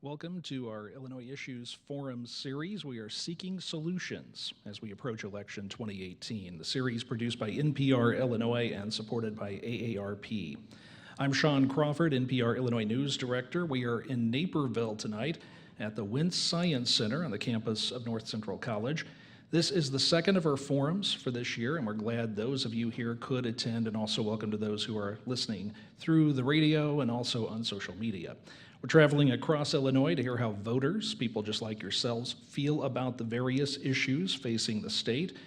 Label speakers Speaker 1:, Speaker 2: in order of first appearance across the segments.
Speaker 1: Welcome to our Illinois Issues Forum series. We are seeking solutions as we approach election 2018. The series produced by NPR Illinois and supported by AARP. I'm Sean Crawford, NPR Illinois News Director. We are in Naperville tonight at the Wentz Science Center on the campus of North Central College. This is the second of our forums for this year, and we're glad those of you here could attend, and also welcome to those who are listening through the radio and also on social media. We're traveling across Illinois to hear how voters, people just like yourselves, feel about the various issues facing the state.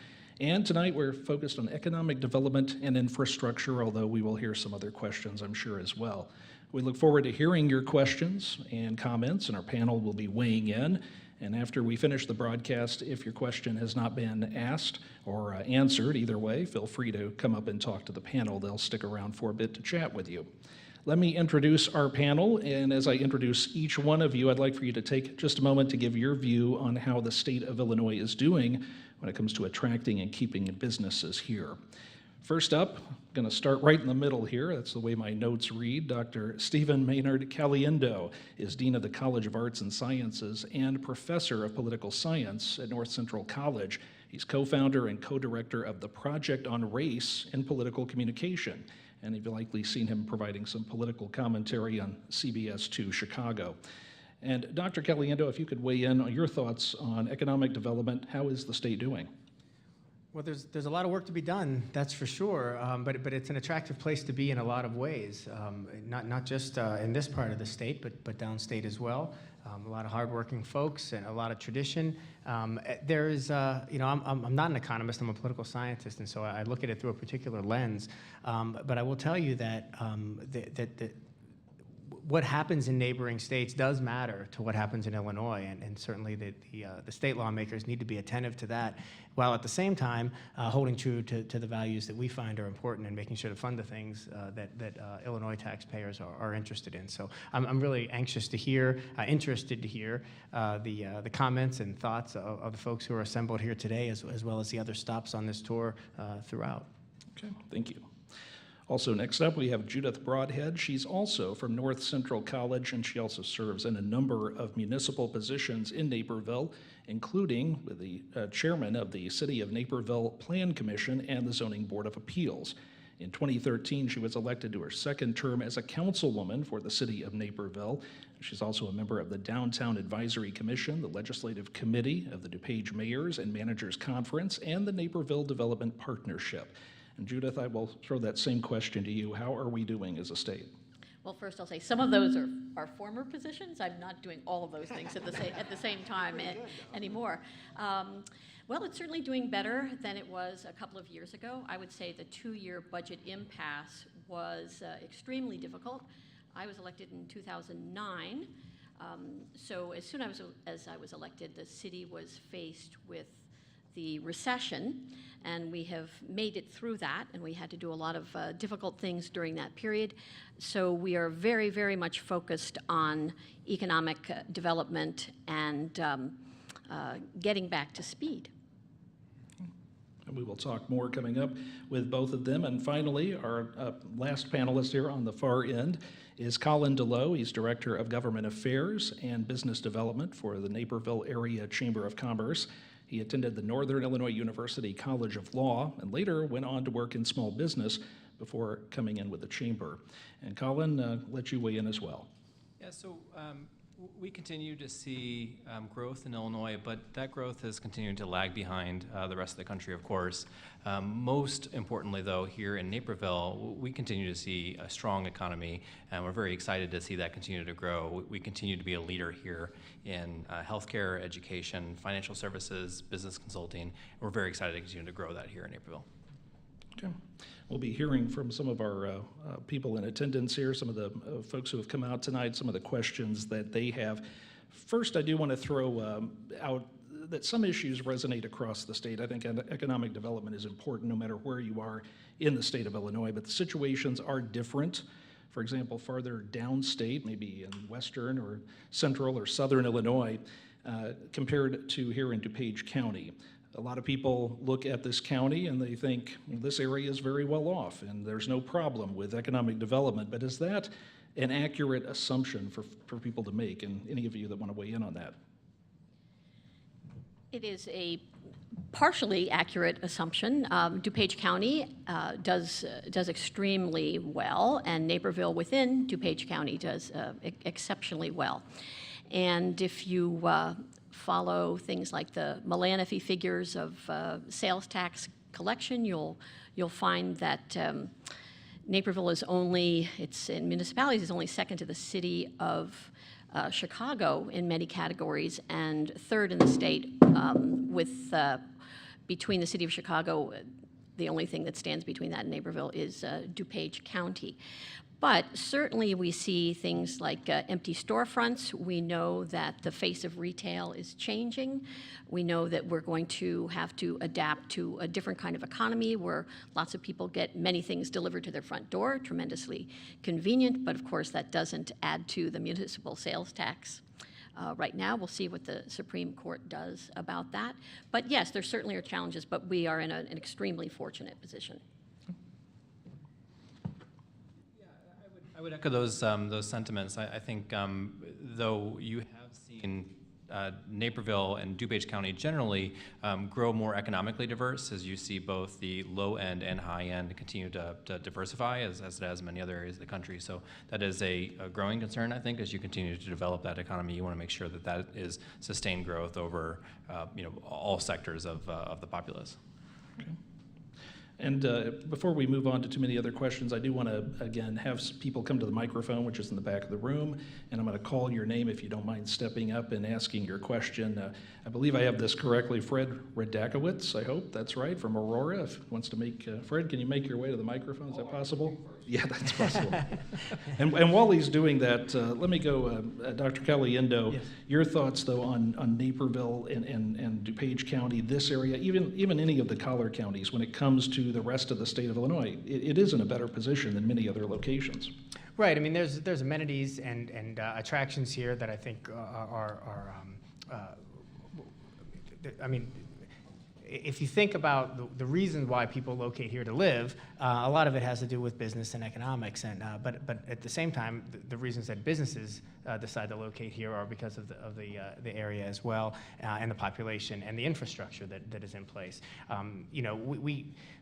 Speaker 1: And tonight we're focused on economic development and infrastructure, although we will hear some other questions, I'm sure, as well. We look forward to hearing your questions and comments, and our panel will be weighing in. And after we finish the broadcast, if your question has not been asked or answered, either way, feel free to come up and talk to the panel. They'll stick around for a bit to chat with you. Let me introduce our panel, and as I introduce each one of you, I'd like for you to take just a moment to give your view on how the state of Illinois is doing when it comes to attracting and keeping businesses here. First up, I'm going to start right in the middle here. That's the way my notes read. Dr. Stephen Maynard Caliendo is Dean of the College of Arts and Sciences and Professor of Political Science at North Central College. He's co-founder and co-director of the Project on Race in Political Communication, and you've likely seen him providing some political commentary on CBS 2 Chicago. And Dr. Caliendo, if you could weigh in on your thoughts on economic development, how is the state doing?
Speaker 2: Well, there's a lot of work to be done, that's for sure, but it's an attractive place to be in a lot of ways, not just in this part of the state, but downstate as well. A lot of hardworking folks and a lot of tradition. There is, I'm not an economist, I'm a political scientist, and so I look at it through a particular lens. But I will tell you that what happens in neighboring states does matter to what happens in Illinois, and certainly the state lawmakers need to be attentive to that, while at the same time holding true to the values that we find are important and making sure to fund the things that Illinois taxpayers are interested in. So I'm really anxious to hear, interested to hear the comments and thoughts of the folks who are assembled here today, as well as the other stops on this tour throughout.
Speaker 1: Okay, thank you. Also next up, we have Judith Broadhead. She's also from North Central College, and she also serves in a number of municipal positions in Naperville, including the chairman of the City of Naperville Plan Commission and the Zoning Board of Appeals. In 2013, she was elected to her second term as a councilwoman for the City of Naperville. She's also a member of the Downtown Advisory Commission, the Legislative Committee of the DuPage Mayors and Managers Conference, and the Naperville Development Partnership. And Judith, I will throw that same question to you. How are we doing as a state?
Speaker 3: Well, first I'll say some of those are former positions. I'm not doing all of those things at the same time anymore. Well, it's certainly doing better than it was a couple of years ago. I would say the 2-year budget impasse was extremely difficult. I was elected in 2009. So as soon as I was elected, the city was faced with the recession, and we have made it through that, and we had to do a lot of difficult things during that period. So we are very, very much focused on economic development and getting back to speed.
Speaker 1: And we will talk more coming up with both of them. And finally, our last panelist here on the far end is Colin DeLoe. He's Director of Government Affairs and Business Development for the Naperville Area Chamber of Commerce. He attended the Northern Illinois University College of Law and later went on to work in small business before coming in with the chamber. And Colin, let you weigh in as well.
Speaker 4: Yeah, so we continue to see growth in Illinois, but that growth has continued to lag behind the rest of the country, of course. Most importantly, though, here in Naperville, we continue to see a strong economy, and we're very excited to see that continue to grow. We continue to be a leader here in healthcare, education, financial services, business consulting, and we're very excited to continue to grow that here in Naperville.
Speaker 1: Okay. We'll be hearing from some of our people in attendance here, some of the folks who have come out tonight, some of the questions that they have. First, I do want to throw out that some issues resonate across the state. I think economic development is important no matter where you are in the state of Illinois, but the situations are different. For example, farther downstate, maybe in western or central or southern Illinois, compared to here in DuPage County. A lot of people look at this county and they think, well, this area is very well off and there's no problem with economic development. But is that an accurate assumption for people to make? And any of you that want to weigh in on that?
Speaker 3: It is a partially accurate assumption. DuPage County does extremely well, and Naperville within DuPage County does exceptionally well. And if you follow things like the Malanaphy figures of sales tax collection, you'll find that Naperville is only, it's in municipalities, is only second to the city of Chicago in many categories, and third in the state with between the city of Chicago, the only thing that stands between that and Naperville is DuPage County. But certainly we see things like empty storefronts. We know that the face of retail is changing. We know that we're going to have to adapt to a different kind of economy where lots of people get many things delivered to their front door, tremendously convenient, but of course that doesn't add to the municipal sales tax. Right now, we'll see what the Supreme Court does about that. But yes, there certainly are challenges, but we are in an extremely fortunate position.
Speaker 4: I would echo those sentiments. I think though you have seen Naperville and DuPage County generally grow more economically diverse as you see both the low end and high end continue to diversify as it has in many other areas of the country. So that is a growing concern, I think, as you continue to develop that economy. You want to make sure that that is sustained growth over all sectors of the populace.
Speaker 1: Okay. And before we move on to too many other questions, I do want to, again, have people come to the microphone, which is in the back of the room, and I'm going to call your name if you don't mind stepping up and asking your question. I believe I have this correctly. Fred Radakowitz, I hope that's right, from Aurora. If he wants to make, Fred, can you make your way to the microphone? Is that possible? Yeah, that's possible. and while he's doing that, let me go, Dr. Kelly Indo, yes. Your thoughts, though, on Naperville and DuPage County, this area, even any of the collar counties, when it comes to the rest of the state of Illinois, it is in a better position than many other locations.
Speaker 2: Right. I mean, there's amenities and attractions here that I think I mean, if you think about the reasons why people locate here to live, a lot of it has to do with business and economics, and but at the same time, the reasons that businesses decide to locate here are because of the area as well, and the population and the infrastructure that is in place.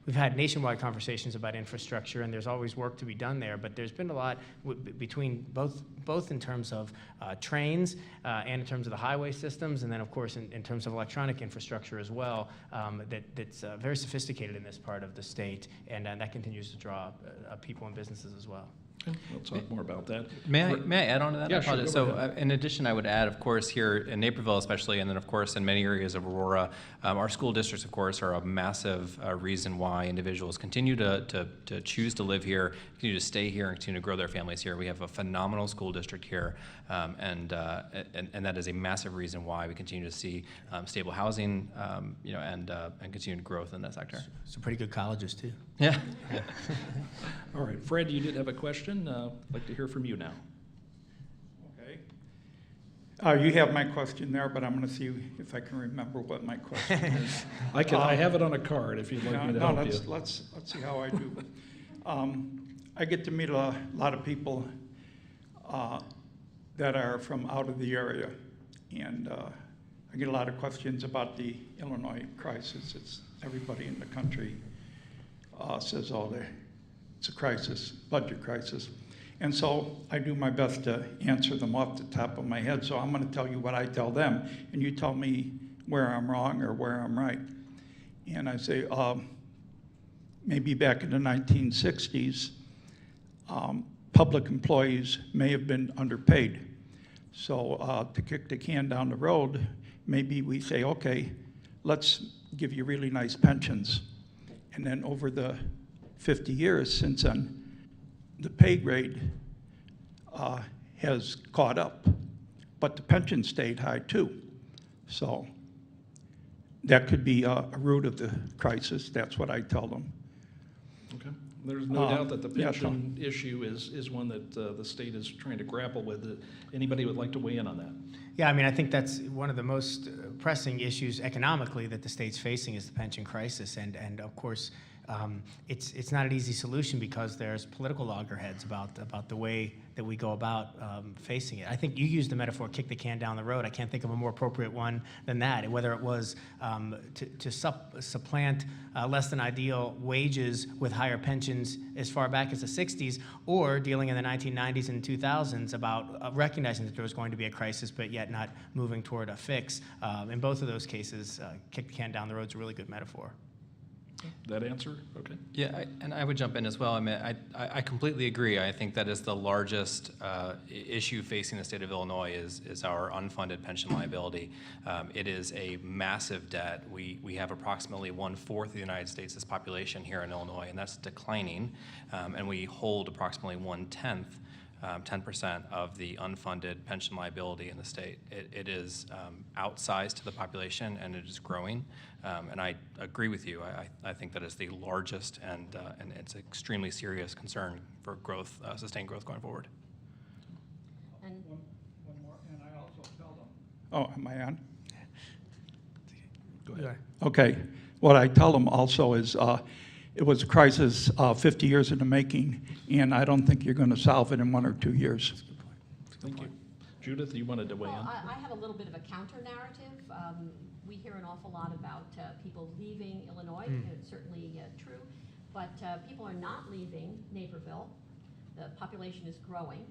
Speaker 2: We've had nationwide conversations about infrastructure, and there's always work to be done there. But there's been a lot between both in terms of trains and in terms of the highway systems, and then of course in terms of electronic infrastructure as well. That's very sophisticated in this part of the state, and that continues to draw people and businesses as well.
Speaker 1: Okay, we'll talk more about that.
Speaker 4: May I add on to that?
Speaker 1: Yeah, sure.
Speaker 4: So in addition, I would add, of course, here in Naperville especially, and then of course in many areas of Aurora, our school districts, of course, are a massive reason why individuals continue to choose to live here, continue to stay here, and continue to grow their families here. We have a phenomenal school district here, and that is a massive reason why we continue to see stable housing, and continued growth in that sector.
Speaker 2: Some pretty good colleges too.
Speaker 4: Yeah.
Speaker 1: All right, Fred, you did have a question. I'd like to hear from you now.
Speaker 5: Okay. You have my question there, but I'm going to see if I can remember what my question is.
Speaker 1: I have it on a card if you'd like me to help you.
Speaker 5: Let's see how I do. I get to meet a lot of people that are from out of the area, and I get a lot of questions about the Illinois crisis. It's everybody in the country says, it's a crisis, budget crisis. And so I do my best to answer them off the top of my head. So I'm going to tell you what I tell them, and you tell me where I'm wrong or where I'm right. And I say, maybe back in the 1960s, public employees may have been underpaid. So to kick the can down the road, maybe we say, okay, let's give you really nice pensions. And then over the 50 years since then, the pay grade has caught up, but the pension stayed high too. So that could be a root of the crisis. That's what I tell them.
Speaker 1: Okay. There's no doubt that the pension issue is one that the state is trying to grapple with. Anybody would like to weigh in on that?
Speaker 2: Yeah, I mean, I think that's one of the most pressing issues economically that the state's facing is the pension crisis, and of course, it's not an easy solution because there's political loggerheads about the way that we go about facing it. I think you used the metaphor "kick the can down the road." I can't think of a more appropriate one than that. Whether it was to supplant less than ideal wages with higher pensions as far back as the 60s, or dealing in the 1990s and 2000s about recognizing that there was going to be a crisis, but yet not moving toward a fix. In both of those cases, "kick the can down the road" is a really good metaphor.
Speaker 1: That answer? Okay.
Speaker 4: Yeah, and I would jump in as well. I mean, I completely agree. I think that is the largest issue facing the state of Illinois is our unfunded pension liability. It is a massive debt. We have approximately 1/4 of the United States' population here in Illinois, and that's declining. And we hold approximately 1/10. 10% of the unfunded pension liability in the state. It is outsized to the population, and it is growing. And I agree with you. I think that is the largest, and it's an extremely serious concern for growth, sustained growth going forward.
Speaker 3: And
Speaker 5: One more, and I also tell them. Oh, am I on?
Speaker 1: Go ahead.
Speaker 5: Okay. What I tell them also is it was a crisis 50 years in the making, and I don't think you're going to solve it in 1 or 2 years.
Speaker 1: Thank you. Judith, you wanted to weigh
Speaker 3: Well,
Speaker 1: in?
Speaker 3: I have a little bit of a counter narrative. We hear an awful lot about people leaving Illinois. It's certainly true, but people are not leaving Naperville. The population is growing.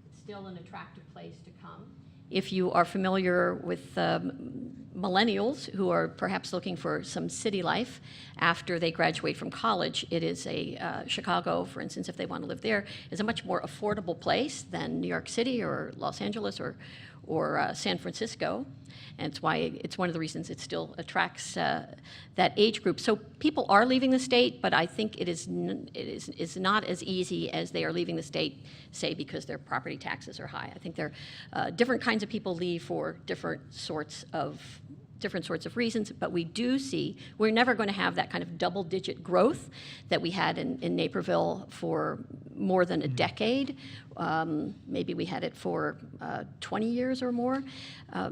Speaker 3: It's still an attractive place to come. If you are familiar with millennials who are perhaps looking for some city life after they graduate from college, it is Chicago, for instance, if they want to live there, is a much more affordable place than New York City or Los Angeles or San Francisco. And it's why it's one of the reasons it still attracts that age group. So people are leaving the state, but I think it is not as easy as they are leaving the state, say, because their property taxes are high. I think there are different kinds of people leave for different sorts of reasons, but we do see we're never going to have that kind of double-digit growth that we had in Naperville for more than a decade. Maybe we had it for 20 years or more,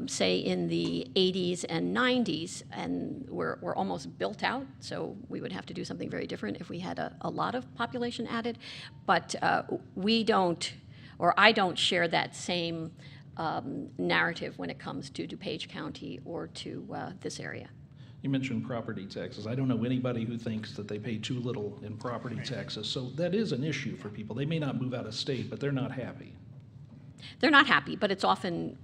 Speaker 3: say in the 80s and 90s, and we're almost built out, so we would have to do something very different if we had a lot of population added. But we don't, or I don't share that same narrative when it comes to DuPage County or to this area.
Speaker 1: You mentioned property taxes. I don't know anybody who thinks that they pay too little in property taxes. So that is an issue for people. They may not move out of state, but they're not happy.
Speaker 3: They're not happy, but it's often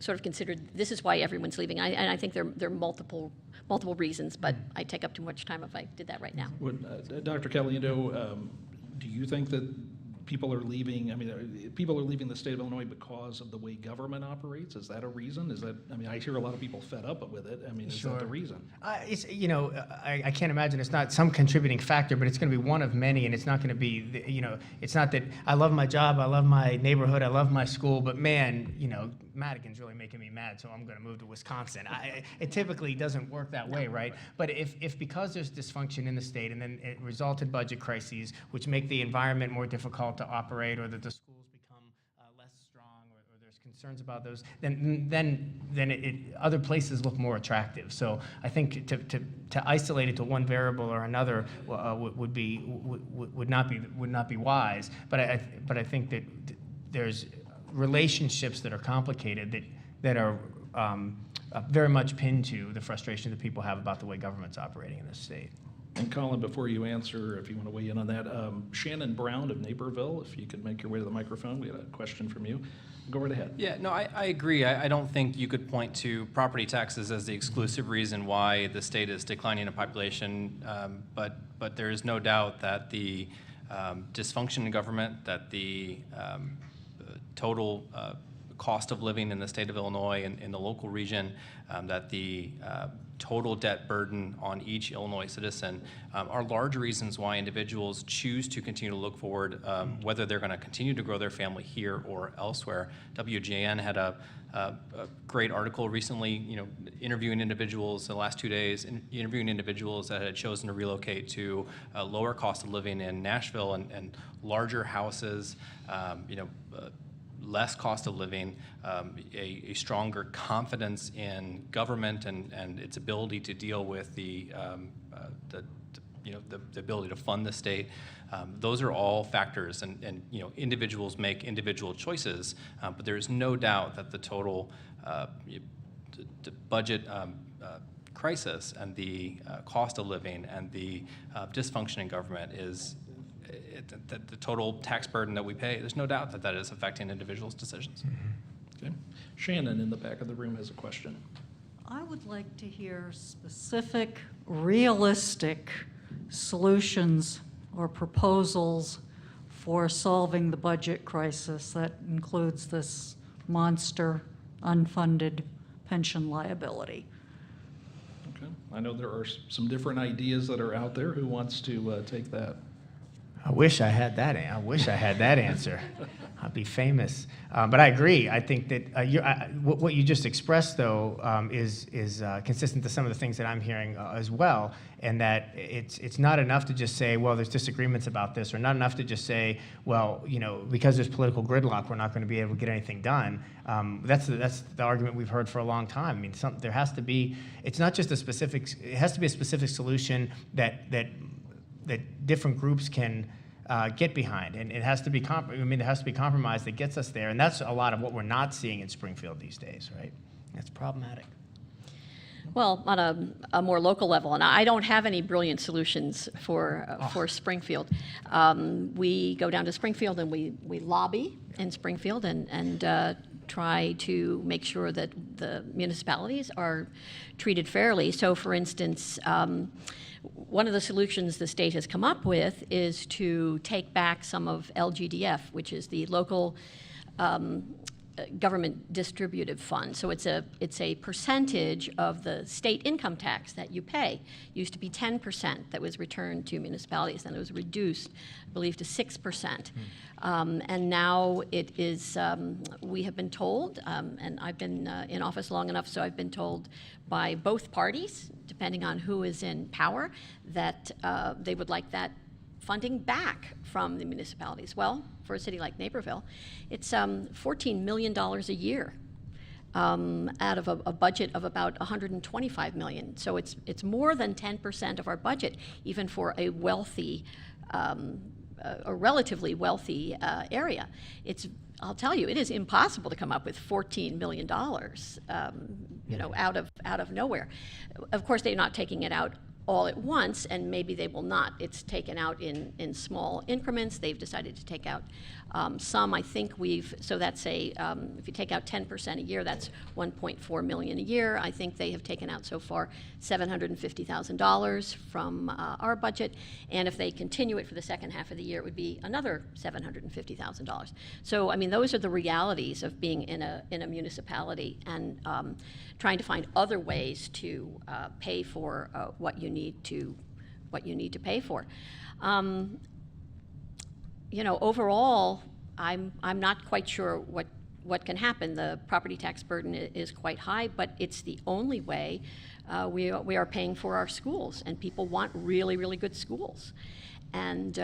Speaker 3: sort of considered this is why everyone's leaving. And I think there are multiple reasons, but I'd take up too much time if I did that right now.
Speaker 1: Dr. Caliendo, do you think that people are leaving, people are leaving the state of Illinois because of the way government operates? Is that a reason? I hear a lot of people fed up with it. Is that the reason?
Speaker 2: I can't imagine it's not some contributing factor, but it's going to be one of many, and it's not going to be, it's not that I love my job, I love my neighborhood, I love my school, but man, Madigan's really making me mad, so I'm going to move to Wisconsin. It typically doesn't work that way, right? But if because there's dysfunction in the state, and then it results in budget crises, which make the environment more difficult to operate, or that the schools become less strong, or there's concerns about those, then other places look more attractive. So I think to isolate it to one variable or another would not be wise. But I think that there's relationships that are complicated that are very much pinned to the frustration that people have about the way government's operating in this state.
Speaker 1: And Colin, before you answer, if you want to weigh in on that, Shannon Brown of Naperville, if you could make your way to the microphone, we had a question from you. Go right ahead.
Speaker 4: Yeah, no, I agree. I don't think you could point to property taxes as the exclusive reason why the state is declining in population, but there is no doubt that the dysfunction in government, that the total cost of living in the state of Illinois and in the local region, that the total debt burden on each Illinois citizen are large reasons why individuals choose to continue to look forward, whether they're going to continue to grow their family here or elsewhere. WGN had a great article recently, interviewing individuals in the last 2 days, interviewing individuals that had chosen to relocate to a lower cost of living in Nashville and larger houses, less cost of living, a stronger confidence in government and its ability to deal with the the ability to fund the state. Those are all factors, and individuals make individual choices, but there is no doubt that the total the budget crisis and the cost of living and the dysfunction in government is the total tax burden that we pay. There's no doubt that that is affecting individuals' decisions.
Speaker 1: Okay. Shannon in the back of the room has a question.
Speaker 6: I would like to hear specific, realistic solutions or proposals for solving the budget crisis that includes this monster unfunded pension liability.
Speaker 1: Okay. I know there are some different ideas that are out there. Who wants to take that?
Speaker 2: I wish I had that. I wish I had that answer. I'd be famous. But I agree. I think that what you just expressed, though, is consistent to some of the things that I'm hearing as well. And that it's not enough to just say, well, there's disagreements about this, or not enough to just say, well, because there's political gridlock, we're not going to be able to get anything done. That's the argument we've heard for a long time. I mean, there has to be. It's not just a specific. It has to be a specific solution that different groups can get behind, and it has to be. There has to be compromise that gets us there, and that's a lot of what we're not seeing in Springfield these days, right? That's problematic.
Speaker 3: Well, on a more local level, and I don't have any brilliant solutions for Springfield. We go down to Springfield and we lobby in Springfield and try to make sure that the municipalities are treated fairly. So, for instance, one of the solutions the state has come up with is to take back some of LGDF, which is the local government distributive fund. So it's a percentage of the state income tax that you pay. Used to be 10% that was returned to municipalities, and it was reduced, I believe, to 6%. And now it is, we have been told, and I've been in office long enough, so I've been told by both parties, depending on who is in power, that they would like that funding back from the municipalities. Well, for a city like Naperville, it's $14 million a year out of a budget of about $125 million. So it's more than 10% of our budget, even for a wealthy, a relatively wealthy area. I'll tell you, it is impossible to come up with $14 million, out of nowhere. Of course, they're not taking it out all at once, and maybe they will not. It's taken out in small increments. They've decided to take out some. I think so that's if you take out 10% a year, that's $1.4 million a year. I think they have taken out so far $750,000 from our budget, and if they continue it for the second half of the year, it would be another $750,000. So, I mean, those are the realities of being in a municipality and trying to find other ways to pay for what you need to pay for. Overall, I'm not quite sure what can happen. The property tax burden is quite high, but it's the only way we are paying for our schools, and people want really, really good schools. And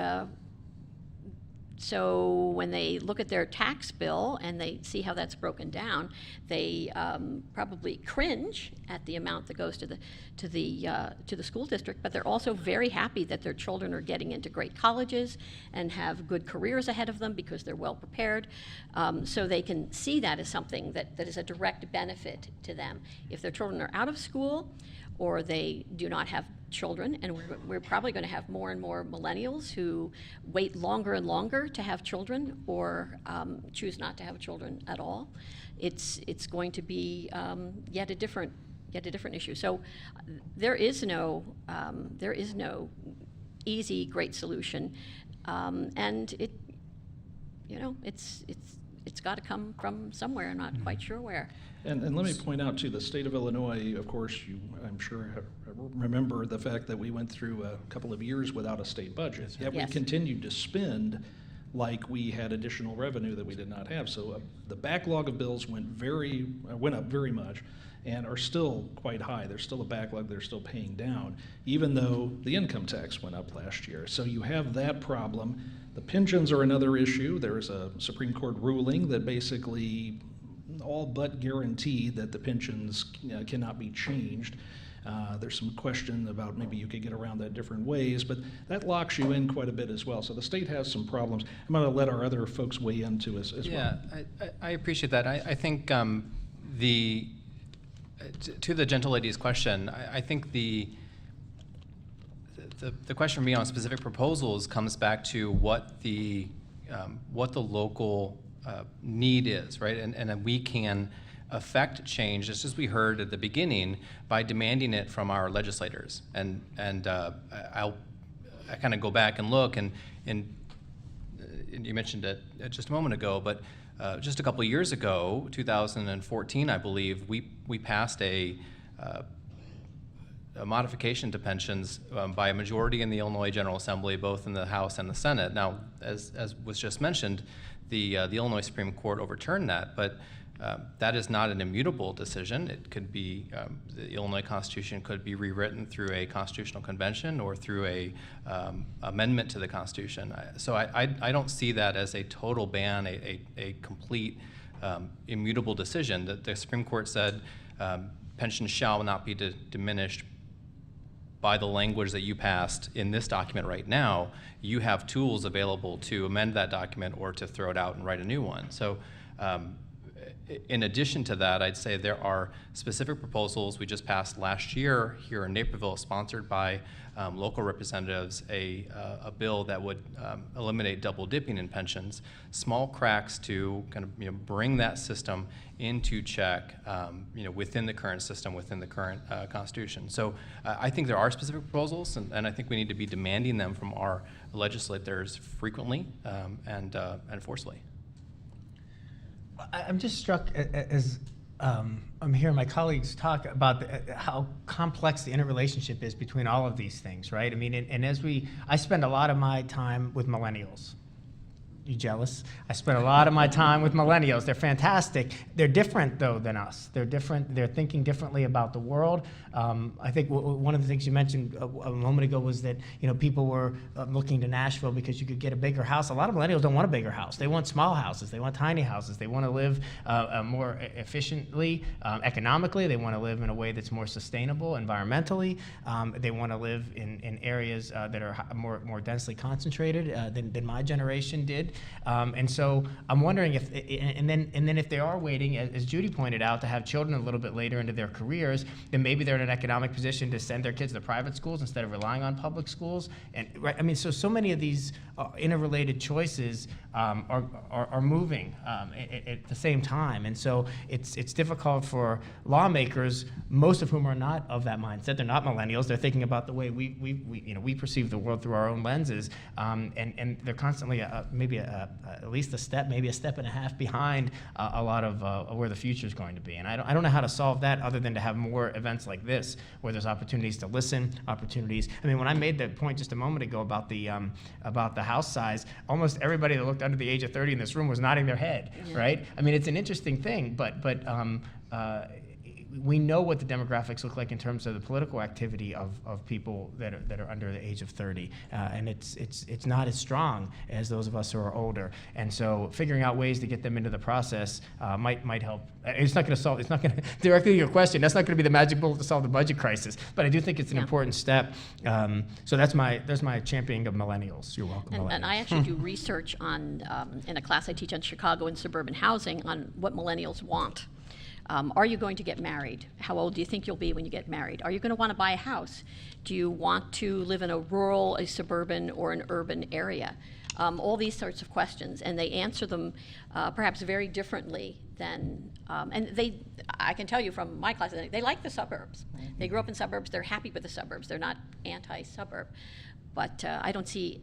Speaker 3: so when they look at their tax bill and they see how that's broken down, they probably cringe at the amount that goes to the school district. But they're also very happy that their children are getting into great colleges and have good careers ahead of them because they're well prepared. So they can see that as something that is a direct benefit to them. If their children are out of school, or they do not have children, and we're probably going to have more and more millennials who wait longer and longer to have children, or choose not to have children at all. It's going to be yet a different issue. So there is no easy, great solution, and it's got to come from somewhere. I'm not quite sure where.
Speaker 1: And let me point out, too, the state of Illinois, of course, I'm sure remember the fact that we went through a couple of years without a state budget. Yet
Speaker 3: Yes.
Speaker 1: we continued to spend like we had additional revenue that we did not have. So the backlog of bills went up very much and are still quite high. There's still a backlog they're still paying down, even though the income tax went up last year. So you have that problem. The pensions are another issue. There's a Supreme Court ruling that basically all but guarantee that the pensions cannot be changed. There's some question about maybe you could get around that different ways, but that locks you in quite a bit as well. So the state has some problems. I'm going to let our other folks weigh into as well.
Speaker 4: Yeah, I appreciate that. I think to the gentle lady's question, I think the question for me on specific proposals comes back to what the local need is, right? And then we can affect change, just as we heard at the beginning, by demanding it from our legislators. And I kind of go back and look, and you mentioned it just a moment ago, but just a couple of years ago, 2014, I believe, we passed a modification to pensions by a majority in the Illinois General Assembly, both in the House and the Senate. Now, as was just mentioned, the Illinois Supreme Court overturned that, but that is not an immutable decision. It could be, the Illinois Constitution could be rewritten through a constitutional convention or through a amendment to the Constitution. So I don't see that as a total ban, a complete immutable decision. That the Supreme Court said pensions shall not be diminished by the language that you passed in this document right now. You have tools available to amend that document or to throw it out and write a new one. So in addition to that, I'd say there are specific proposals we just passed last year here in Naperville, sponsored by local representatives, a bill that would eliminate double dipping in pensions, small cracks to kind of bring that system into check within the current system, within the current Constitution. So I think there are specific proposals, and I think we need to be demanding them from our legislators frequently and forcefully.
Speaker 2: I'm just struck as I'm hearing my colleagues talk about how complex the interrelationship is between all of these things, right? I mean, and I spend a lot of my time with millennials. You jealous? I spend a lot of my time with millennials. They're fantastic. They're different, though, than us. They're different. They're thinking differently about the world. I think one of the things you mentioned a moment ago was that people were looking to Nashville because you could get a bigger house. A lot of millennials don't want a bigger house. They want small houses. They want tiny houses. They want to live more efficiently, economically. They want to live in a way that's more sustainable environmentally. They want to live in areas that are more densely concentrated than my generation did. And so I'm wondering if, and then if they are waiting, as Judy pointed out, to have children a little bit later into their careers, then maybe they're in an economic position to send their kids to private schools instead of relying on public schools. And right, I mean, so many of these interrelated choices are moving at the same time, and so it's difficult for lawmakers, most of whom are not of that mindset. They're not millennials. They're thinking about the way we perceive the world through our own lenses, and they're constantly maybe at least a step, maybe a step and a half behind a lot of where the future is going to be. And I don't know how to solve that other than to have more events like this, where there's opportunities to listen, opportunities. I mean, when I made the point just a moment ago about the house size, almost everybody that looked under the age of 30 in this room was nodding their head, right? I mean, it's an interesting thing, but we know what the demographics look like in terms of the political activity of people that are under the age of 30, and it's not as strong as those of us who are older. And so, figuring out ways to get them into the process might help. It's not going to directly to your question. That's not going to be the magic bullet to solve the budget crisis. But I do think it's an important step. So that's my championing of millennials. You're welcome, millennials.
Speaker 3: And I actually do research on in a class I teach on Chicago and suburban housing on what millennials want. Are you going to get married? How old do you think you'll be when you get married? Are you going to want to buy a house? Do you want to live in a rural, a suburban, or an urban area? All these sorts of questions, and they answer them perhaps very differently than, I can tell you from my class, they like the suburbs. They grew up in suburbs, they're happy with the suburbs, they're not anti-suburb. But I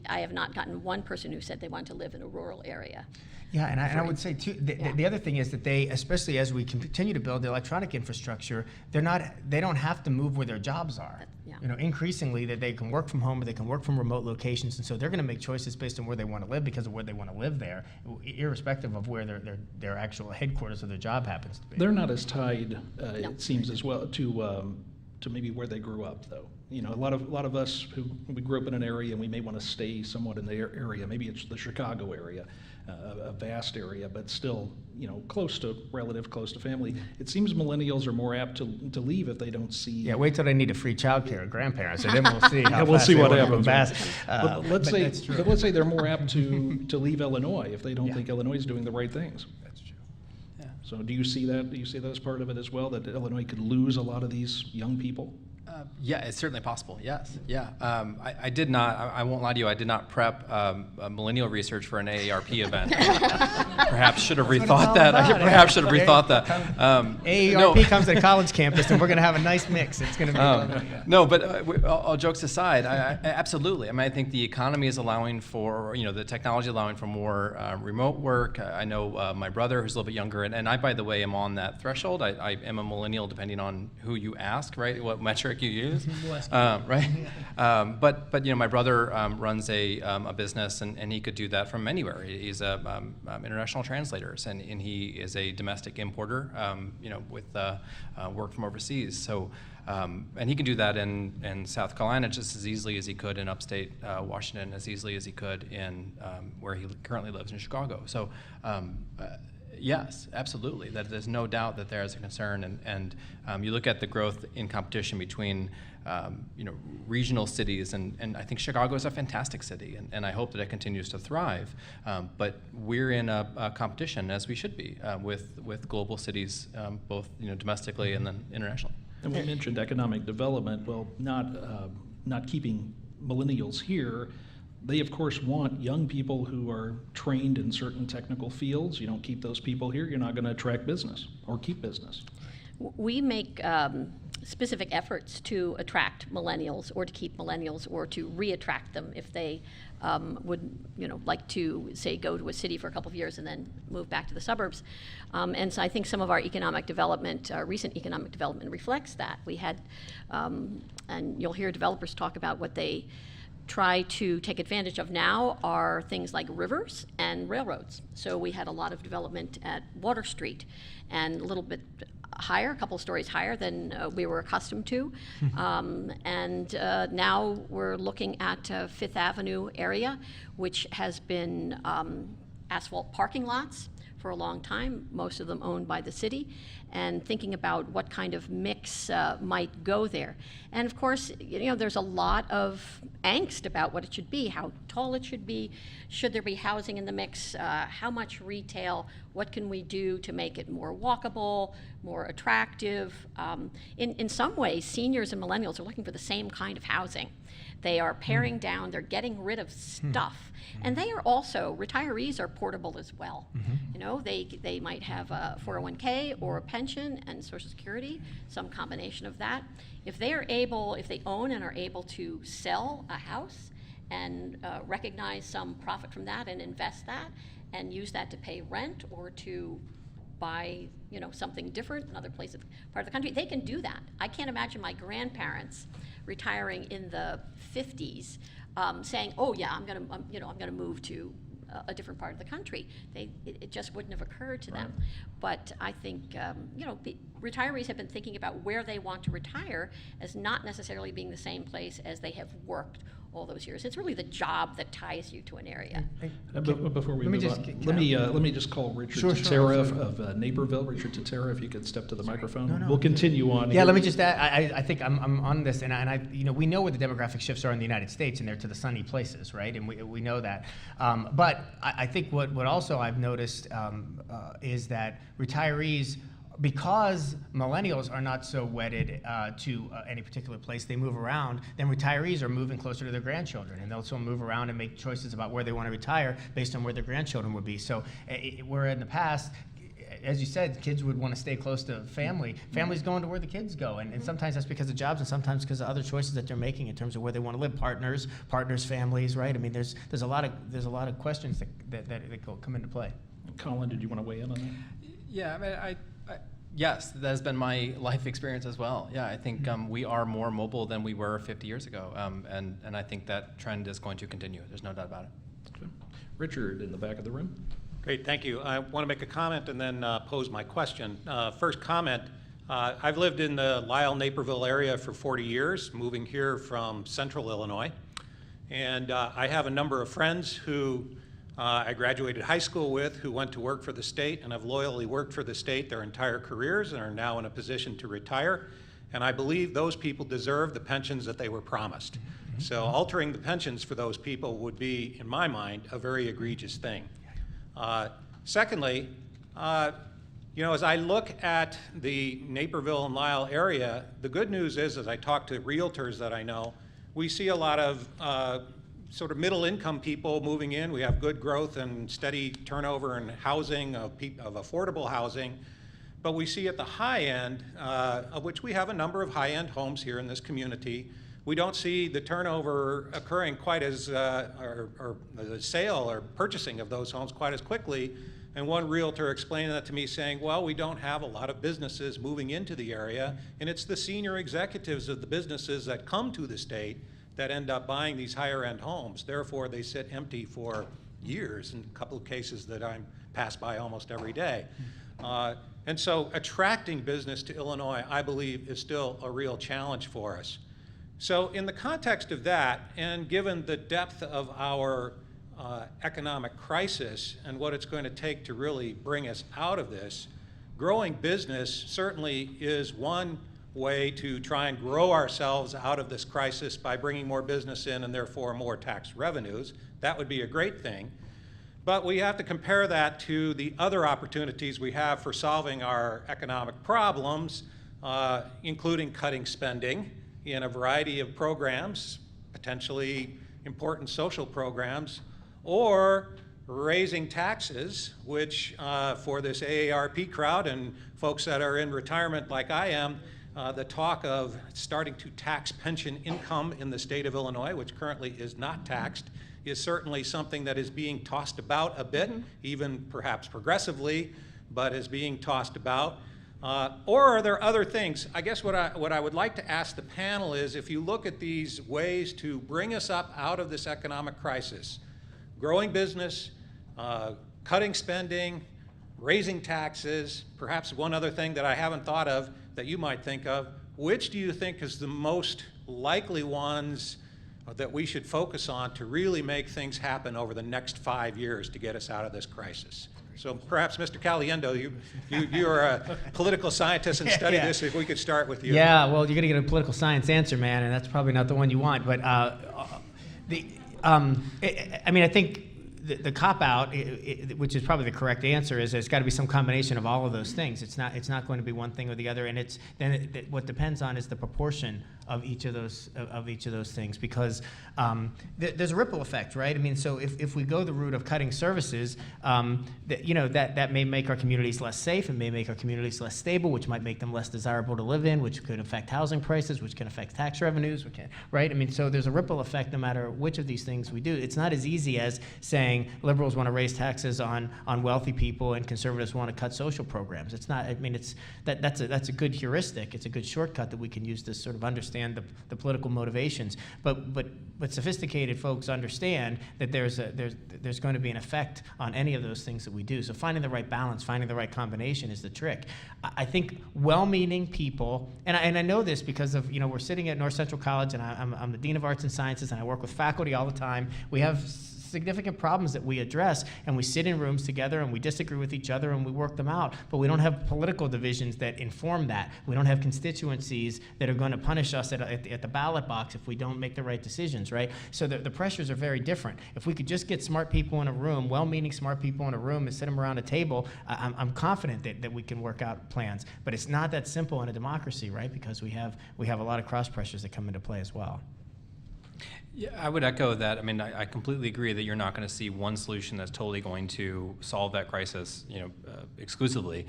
Speaker 3: have not gotten one person who said they want to live in a rural area.
Speaker 2: Yeah, and I would say too, the other thing is that they, especially as we continue to build the electronic infrastructure, they don't have to move where their jobs are. Increasingly that they can work from home or they can work from remote locations, and so they're going to make choices based on where they want to live because of where they want to live there, irrespective of where their actual headquarters of their job happens to be.
Speaker 1: They're not as tied, it seems as well, to to maybe where they grew up, though. You know, a lot of us who we grew up in an area and we may want to stay somewhat in the area. Maybe it's the Chicago area, a vast area, but still, you know, close to family. It seems millennials are more apt to leave if they don't see.
Speaker 2: Yeah, wait till they need a free childcare, grandparents, and then we'll see how
Speaker 1: Yeah, we'll
Speaker 2: fast
Speaker 1: see
Speaker 2: they
Speaker 1: what
Speaker 2: wanna go
Speaker 1: happens.
Speaker 2: fast.
Speaker 1: But let's say,
Speaker 2: that's true.
Speaker 1: but let's say they're more apt to leave Illinois if they don't
Speaker 2: Yeah.
Speaker 1: think Illinois is doing the right things.
Speaker 4: That's true. Yeah.
Speaker 1: So do you see that? Do you see that as part of it as well? That Illinois could lose a lot of these young people?
Speaker 4: Yeah, it's certainly possible. Yes. Yeah. I did not. I won't lie to you. I did not prep millennial research for an AARP event. Perhaps should have rethought that. Perhaps should have rethought that.
Speaker 2: AARP comes to the college campus, and we're going to have a nice mix. It's going to be lovely.
Speaker 4: No, but all jokes aside, I absolutely. I mean, I think the economy is allowing for, you know, the technology allowing for more remote work. I know my brother, who's a little bit younger, and I, by the way, am on that threshold. I am a millennial, depending on who you ask, right? What metric you use, right? But you know, my brother runs a business, and he could do that from anywhere. He's a international translators, and he is a domestic importer, you know, with work from overseas. So, and he can do that in South Carolina just as easily as he could in upstate Washington, as easily as he could in where he currently lives in Chicago. So. Yes, absolutely. That there's no doubt that there is a concern, and you look at the growth in competition between you know, regional cities, and I think Chicago is a fantastic city, and I hope that it continues to thrive. But we're in a competition, as we should be, with global cities, both, you know, domestically and then internationally.
Speaker 1: And we mentioned economic development. Well, not keeping millennials here. They, of course, want young people who are trained in certain technical fields. You don't keep those people here, you're not going to attract business or keep business.
Speaker 3: We make specific efforts to attract millennials or to keep millennials or to re-attract them if they would, you know, like to, say, go to a city for a couple of years and then move back to the suburbs. And so I think some of our economic development, recent economic development reflects that. We had, and you'll hear developers talk about what they try to take advantage of now are things like rivers and railroads. So we had a lot of development at Water Street, and a little bit higher, a couple of stories higher than we were accustomed to. And now we're looking at Fifth Avenue area, which has been asphalt parking lots for a long time, most of them owned by the city, and thinking about what kind of mix might go there. And of course, you know, there's a lot of angst about what it should be, how tall it should be, should there be housing in the mix, how much retail, what can we do to make it more walkable, more attractive. In some ways, seniors and millennials are looking for the same kind of housing. They are paring down, they're getting rid of stuff. And they are also, retirees are portable as well. You know, they might have a 401k or a pension and Social Security, some combination of that. If they are able, if they own and are able to sell a house and recognize some profit from that and invest that and use that to pay rent or to buy, you know, something different, another place, part of the country, they can do that. I can't imagine my grandparents retiring in the 50s saying, "Oh yeah, I'm gonna move to a different part of the country." It just wouldn't have occurred to them. But I think you know, retirees have been thinking about where they want to retire as not necessarily being the same place as they have worked all those years. It's really the job that ties you to an area.
Speaker 1: Before we move on, let me just call Richard Tatera of Naperville. Richard Tatera, if you could step to the microphone. We'll continue on.
Speaker 2: Yeah, let me just add, I think I'm on this, and I, you know, we know where the demographic shifts are in the United States, and they're to the sunny places, right? And we know that. But I think what also I've noticed is that retirees, because millennials are not so wedded to any particular place, they move around, then retirees are moving closer to their grandchildren, and they'll also move around and make choices about where they want to retire based on where their grandchildren would be. So where in the past, as you said, kids would want to stay close to family. Family's going to where the kids go, and sometimes that's because of jobs, and sometimes because of other choices that they're making in terms of where they want to live. Partners, families, right? I mean, there's a lot of questions that come into play.
Speaker 1: Colin, did you want to weigh in on that?
Speaker 4: Yeah, I mean, yes, that has been my life experience as well. Yeah, I think we are more mobile than we were 50 years ago, and I think that trend is going to continue. There's no doubt about it.
Speaker 1: Okay. Richard, in the back of the room.
Speaker 7: Great, thank you. I want to make a comment and then pose my question. First comment, I've lived in the Lisle-Naperville area for 40 years, moving here from central Illinois. And I have a number of friends who I graduated high school with who went to work for the state and have loyally worked for the state their entire careers and are now in a position to retire. And I believe those people deserve the pensions that they were promised. So altering the pensions for those people would be, in my mind, a very egregious thing. Secondly, as I look at the Naperville and Lisle area, the good news is, as I talk to realtors that I know, we see a lot of sort of middle income people moving in. We have good growth and steady turnover in housing, of affordable housing. But we see at the high end, of which we have a number of high-end homes here in this community, we don't see the turnover occurring quite as, or the sale or purchasing of those homes quite as quickly. And one realtor explained that to me saying, well, we don't have a lot of businesses moving into the area, and it's the senior executives of the businesses that come to the state that end up buying these higher end homes. Therefore, they sit empty for years, in a couple of cases that I pass by almost every day. And so attracting business to Illinois, I believe, is still a real challenge for us. So in the context of that, and given the depth of our economic crisis and what it's going to take to really bring us out of this, growing business certainly is one way to try and grow ourselves out of this crisis by bringing more business in and therefore more tax revenues. That would be a great thing. But we have to compare that to the other opportunities we have for solving our economic problems, including cutting spending in a variety of programs, potentially important social programs, or raising taxes, which for this AARP crowd and folks that are in retirement like I am, the talk of starting to tax pension income in the state of Illinois, which currently is not taxed, is certainly something that is being tossed about a bit, even perhaps progressively, but is being tossed about. Or are there other things? I guess what I would like to ask the panel is, if you look at these ways to bring us up out of this economic crisis, growing business, cutting spending, raising taxes, perhaps one other thing that I haven't thought of that you might think of, which do you think is the most likely ones that we should focus on to really make things happen over the next 5 years to get us out of this crisis? So perhaps, Mr. Caliendo, you're a political scientist and study this, if we could start with you.
Speaker 2: Yeah, well, you're going to get a political science answer, man, and that's probably not the one you want. But I think the cop-out, which is probably the correct answer, is there's got to be some combination of all of those things. It's not going to be one thing or the other, and what depends on is the proportion of each of those things, because there's a ripple effect, right? I mean, so if we go the route of cutting services, that may make our communities less safe, and may make our communities less stable, which might make them less desirable to live in, which could affect housing prices, which can affect tax revenues, right? I mean, so there's a ripple effect no matter which of these things we do. It's not as easy as saying liberals want to raise taxes on wealthy people and conservatives want to cut social programs. It's not. I mean, that's a good heuristic. It's a good shortcut that we can use to sort of understand the political motivations. But sophisticated folks understand that there's going to be an effect on any of those things that we do. So finding the right balance, finding the right combination is the trick. I think well-meaning people, and I know this because of, we're sitting at North Central College, and I'm the Dean of Arts and Sciences, and I work with faculty all the time. We have significant problems that we address, and we sit in rooms together and we disagree with each other and we work them out, but we don't have political divisions that inform that. We don't have constituencies that are going to punish us at the ballot box if we don't make the right decisions, right? So the pressures are very different. If we could just get smart people in a room, well-meaning smart people in a room, and sit them around a table, I'm confident that we can work out plans. But it's not that simple in a democracy, right? Because we have a lot of cross pressures that come into play as well.
Speaker 4: Yeah, I would echo that. I mean, I completely agree that you're not going to see one solution that's totally going to solve that crisis, exclusively.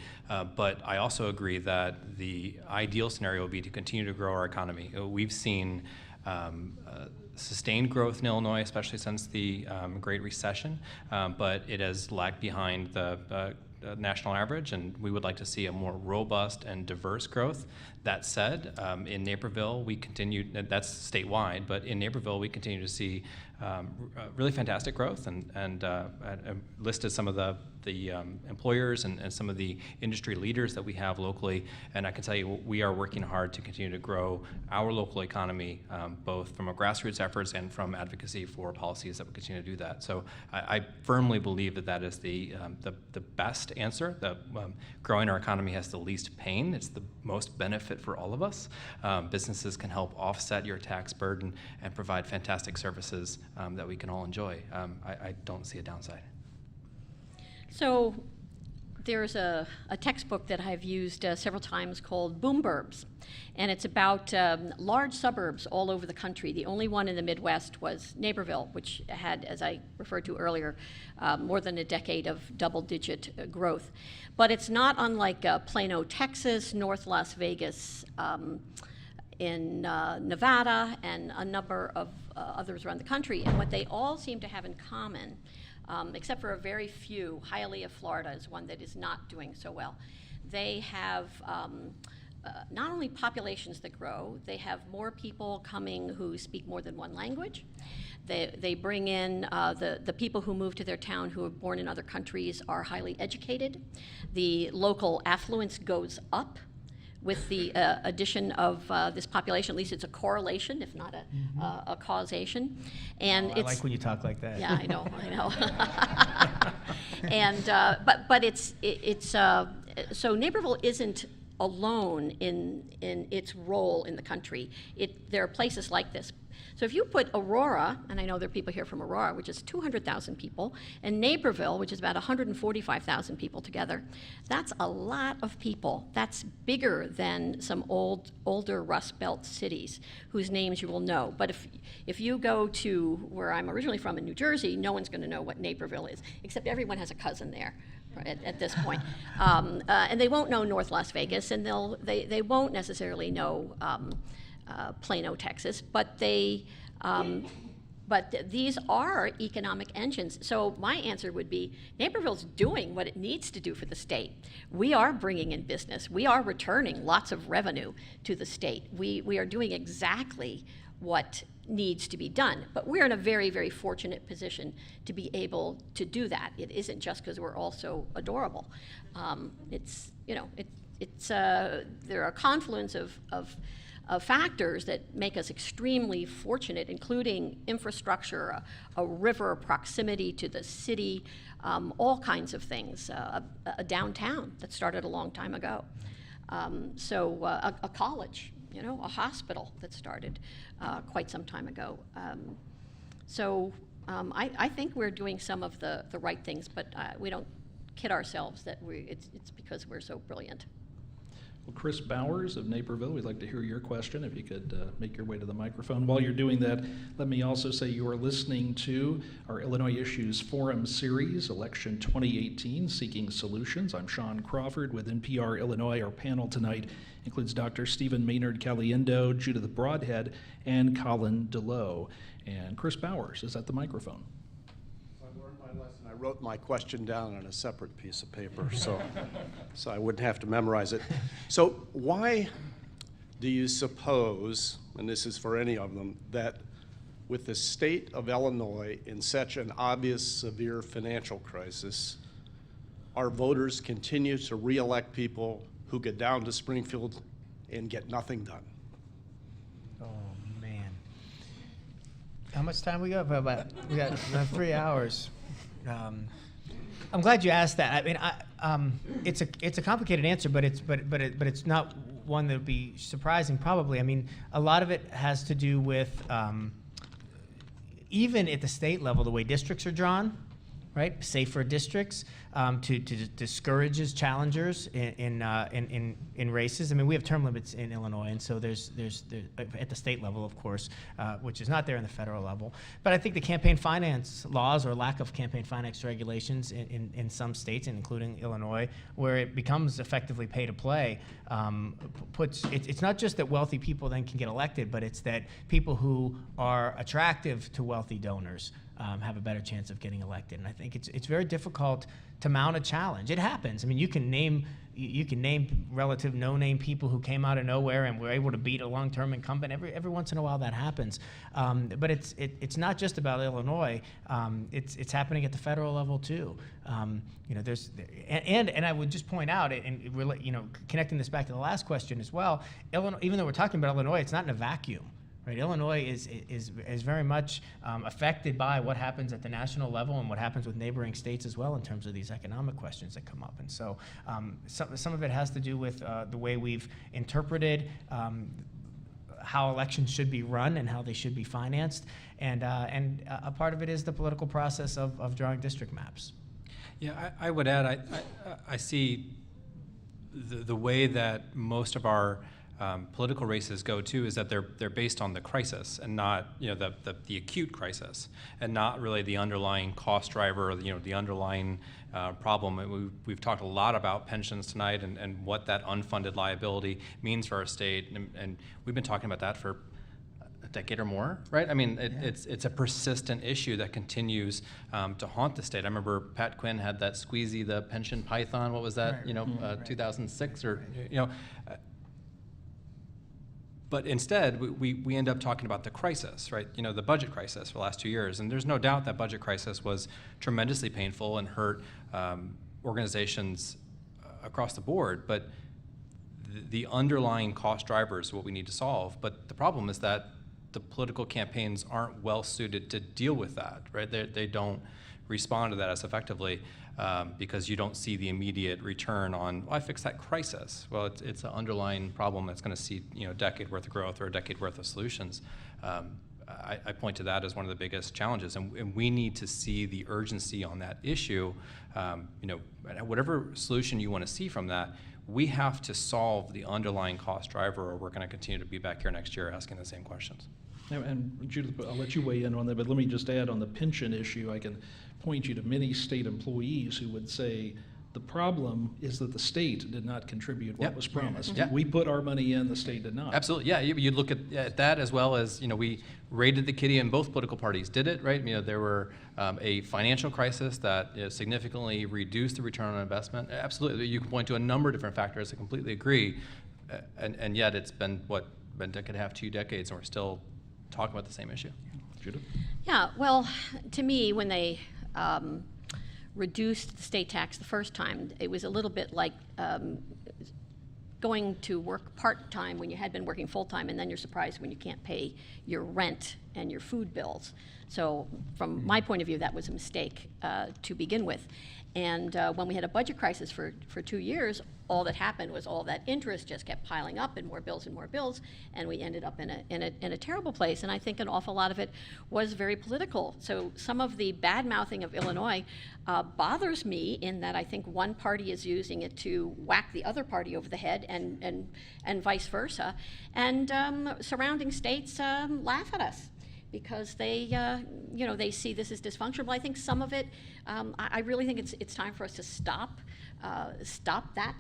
Speaker 4: But I also agree that the ideal scenario would be to continue to grow our economy. We've seen sustained growth in Illinois, especially since the Great Recession, but it has lagged behind the national average, and we would like to see a more robust and diverse growth. That said, in Naperville, we continue, that's statewide, but in Naperville, we continue to see really fantastic growth, and listed some of the employers and some of the industry leaders that we have locally, and I can tell you we are working hard to continue to grow our local economy, both from a grassroots efforts and from advocacy for policies that will continue to do that. So I firmly believe that that is the best answer, that growing our economy has the least pain. It's the most benefit for all of us. Businesses can help offset your tax burden and provide fantastic services that we can all enjoy. I don't see a downside.
Speaker 3: So there's a textbook that I've used several times called Boom Burbs, and it's about large suburbs all over the country. The only one in the Midwest was Naperville, which had, as I referred to earlier, more than a decade of double-digit growth. But it's not unlike Plano, Texas, North Las Vegas, in Nevada, and a number of others around the country. And what they all seem to have in common, except for a very few, Hialeah, Florida is one that is not doing so well. They have not only populations that grow, they have more people coming who speak more than one language. They bring in the people who move to their town who are born in other countries are highly educated. The local affluence goes up with the addition of this population. At least it's a correlation, if not a causation. And
Speaker 2: I like when you talk like that.
Speaker 3: Yeah, I know. And but it's so Naperville isn't alone in its role in the country. There are places like this. So if you put Aurora, and I know there are people here from Aurora, which is 200,000 people, and Naperville, which is about 145,000 people together, that's a lot of people. That's bigger than some older Rust Belt cities whose names you will know. But if you go to where I'm originally from in New Jersey, no one's going to know what Naperville is, except everyone has a cousin there. At this point, and they won't know North Las Vegas, and they won't necessarily know Plano, Texas, but these are economic engines. So my answer would be Naperville's doing what it needs to do for the state. We are bringing in business. We are returning lots of revenue to the state. We are doing exactly what needs to be done, but we're in a very, very fortunate position to be able to do that. It isn't just because we're all so adorable. There are a confluence of factors that make us extremely fortunate, including infrastructure, a river, proximity to the city, all kinds of things, a downtown that started a long time ago. A college, a hospital that started quite some time ago. I think we're doing some of the right things, but we don't kid ourselves that it's because we're so brilliant.
Speaker 1: Well, Chris Bowers of Naperville, we'd like to hear your question. If you could make your way to the microphone. While you're doing that, let me also say you are listening to our Illinois Issues Forum series, Election 2018, Seeking Solutions. I'm Sean Crawford with NPR Illinois. Our panel tonight includes Dr. Stephen Maynard Caliendo, Judith Broadhead, and Colin DeLoe. And Chris Bowers is at the microphone.
Speaker 8: I learned my lesson. I wrote my question down on a separate piece of paper, so I wouldn't have to memorize it. So why do you suppose, and this is for any of them, that with the state of Illinois in such an obvious, severe financial crisis, our voters continue to reelect people who get down to Springfield and get nothing done?
Speaker 2: Oh, man. How much time we got? We got 3 hours. I'm glad you asked that. I mean, it's a complicated answer, but it's not one that would be surprising. Probably. I mean, a lot of it has to do with even at the state level, the way districts are drawn, right? Safer districts to discourages challengers in races. I mean, we have term limits in Illinois, and so there's at the state level, of course, which is not there in the federal level. But I think the campaign finance laws or lack of campaign finance regulations in some states, and including Illinois, where it becomes effectively pay to play, it's not just that wealthy people then can get elected, but it's that people who are attractive to wealthy donors have a better chance of getting elected. And I think it's very difficult to mount a challenge. It happens. I mean, you can name relative no-name people who came out of nowhere and were able to beat a long-term incumbent. Every once in a while that happens. But it's not just about Illinois. It's happening at the federal level too. There's and I would just point out, and connecting this back to the last question as well, Illinois, even though we're talking about Illinois, it's not in a vacuum. Right, Illinois is very much affected by what happens at the national level and what happens with neighboring states as well in terms of these economic questions that come up. And so some of it has to do with the way we've interpreted how elections should be run and how they should be financed. And a part of it is the political process of drawing district maps.
Speaker 4: Yeah, I would add, I see the way that most of our political races go too is that they're based on the crisis and not the acute crisis, and not really the underlying cost driver or the underlying problem. And we've talked a lot about pensions tonight and what that unfunded liability means for our state, and we've been talking about that for a decade or more, right? I mean, it's a persistent issue that continues to haunt the state. I remember Pat Quinn had that Squeezy the pension python. What was that? Right. 2006 or But instead, we end up talking about the crisis, right? The budget crisis for the last 2 years. And there's no doubt that budget crisis was tremendously painful and hurt organizations across the board. But the underlying cost drivers are what we need to solve. But the problem is that the political campaigns aren't well suited to deal with that, right? They don't respond to that as effectively. Because you don't see the immediate return on, I fixed that crisis. Well, it's an underlying problem that's going to see a decade worth of growth or a decade worth of solutions. I point to that as one of the biggest challenges, and we need to see the urgency on that issue. Whatever solution you want to see from that, we have to solve the underlying cost driver, or we're going to continue to be back here next year asking the same questions.
Speaker 1: And Judith, I'll let you weigh in on that, but let me just add on the pension issue. I can point you to many state employees who would say the problem is that the state did not contribute what was promised.
Speaker 4: Yep.
Speaker 1: We put our money in, the state did not.
Speaker 4: Absolutely, yeah. You look at that as well as, we raided the kitty, and both political parties did it, right? There were a financial crisis that significantly reduced the return on investment. Absolutely, you can point to a number of different factors. I completely agree, and yet it's been a decade and a half, 2 decades, and we're still talking about the same issue.
Speaker 1: Judith?
Speaker 3: Yeah, well, to me, when they reduced the state tax the first time, it was a little bit like going to work part-time when you had been working full-time, and then you're surprised when you can't pay your rent and your food bills. So from my point of view, that was a mistake to begin with. And when we had a budget crisis for 2 years, all that happened was all that interest just kept piling up, and more bills, and we ended up in a terrible place. And I think an awful lot of it was very political. So some of the bad-mouthing of Illinois bothers me in that I think one party is using it to whack the other party over the head, and vice versa. And surrounding states laugh at us, because they see this as dysfunctional. But I think some of it, I really think it's time for us to stop that